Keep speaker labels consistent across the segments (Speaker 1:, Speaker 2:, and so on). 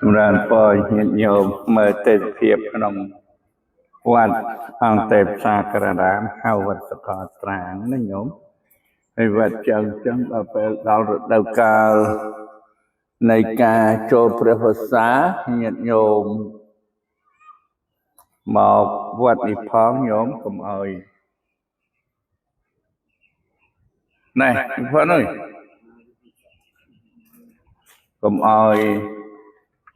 Speaker 1: ចម្រើនពរញាតិញោមមើលទិដ្ឋភាពក្នុងវត្តអង្គទេពសាករាមហៅវត្តសកលត្រាងណាញោមហើយវត្តចឹងដល់ពេលដល់រដូវកាលនៃការចូលព្រះវស្សាញាតិញោមមកវត្តនេះផងញោមកុំអោយណែផងអើយកុំអោយ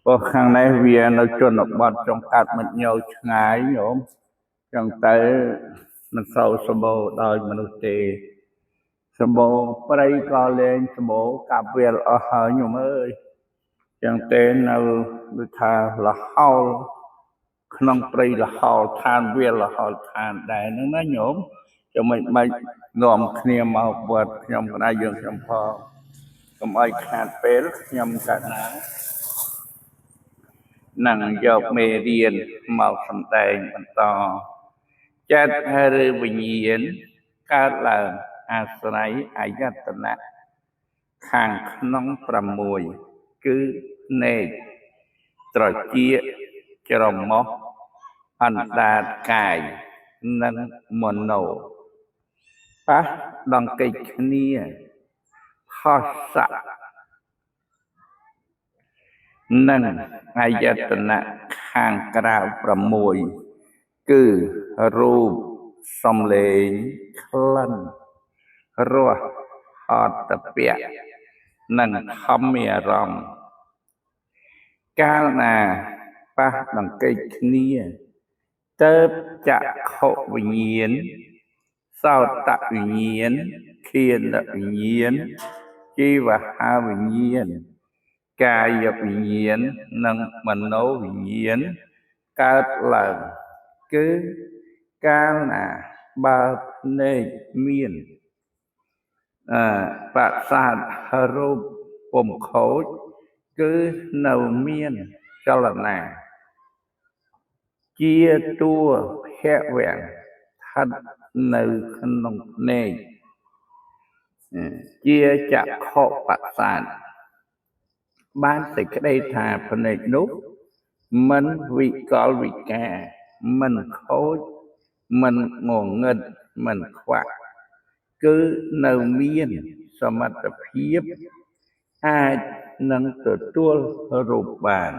Speaker 1: ព្រោះខាងនេះវានៅជនបទចង្កាត់មិនញោឆ្ងាយញោមចឹងទៅមិនសូវសម្បូរដោយមនុស្សទេសម្បូរព្រៃក៏លែងសម្បូរកាប់វាលអស់ហើយញោមអើយចឹងទេនៅដូចថាលហោលក្នុងព្រៃលហោលឋានវាលលហោលឋានដែរហ្នឹងណាញោមចាំមិននាំគ្នាមកវត្តខ្ញុំកណ្ដាលយើងខ្ញុំផងកុំឲ្យខាតពេលខ្ញុំកណ្ដាលនឹងយកមេរៀនមកសម្ដែងបន្តចិត្តឬវិញ្ញាណកើតឡើងអាស្រ័យអាយតនៈខាងក្នុង6គឺភ្នែកត្រចៀកច្រមុះអណ្ដាតកាយនិងមโนប៉ះដង្កេចគ្នាផស្សៈនិងអាយតនៈខាងក្រៅ6គឺរូបសំឡេងក្លិនរសហត្ថពៈនិងធម្មអារម្មណ៍កាលណាប៉ះដង្កេចគ្នាទើបចក្ខុវិញ្ញាណសោតវិញ្ញាណឃានវិញ្ញាណជីវហាវិញ្ញាណកាយវិញ្ញាណនិងមโนវិញ្ញាណកើតឡើងគឺកាលណាបើភ្នែកមានប្រសាទរូបពុំខូចគឺនៅមានចលនាជាតួភវៈស្ថិតនៅក្នុងភ្នែកជាចក្ខុប្រសាទបានសេចក្តីថាភ្នែកនោះមិនវិកលវិការមិនខូចមិនងងឹតមិនខ្វាក់គឺនៅមានសមត្ថភាពអាចនឹងទទួលរូបបាន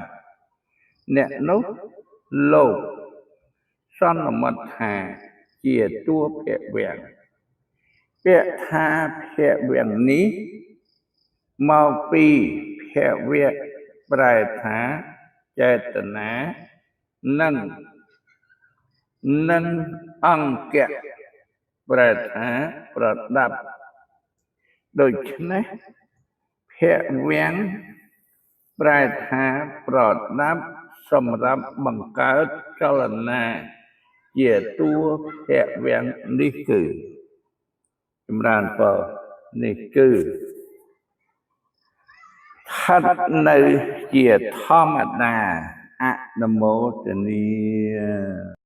Speaker 1: អ្នកនោះលោកសន្មតថាជាតួភវៈពាក្យថាភវៈនេះមកពីភវៈប្រែថាចេតនានិងអង្គៈប្រែថាប្រដាប់ដូច្នេះភវៈប្រែថាប្រដាប់សម្រាប់បង្កើតចលនាជាតួភវៈនេះគឺចម្រើនពរនេះគឺស្ថិតនៅជាធម្មតាអនុមោទនា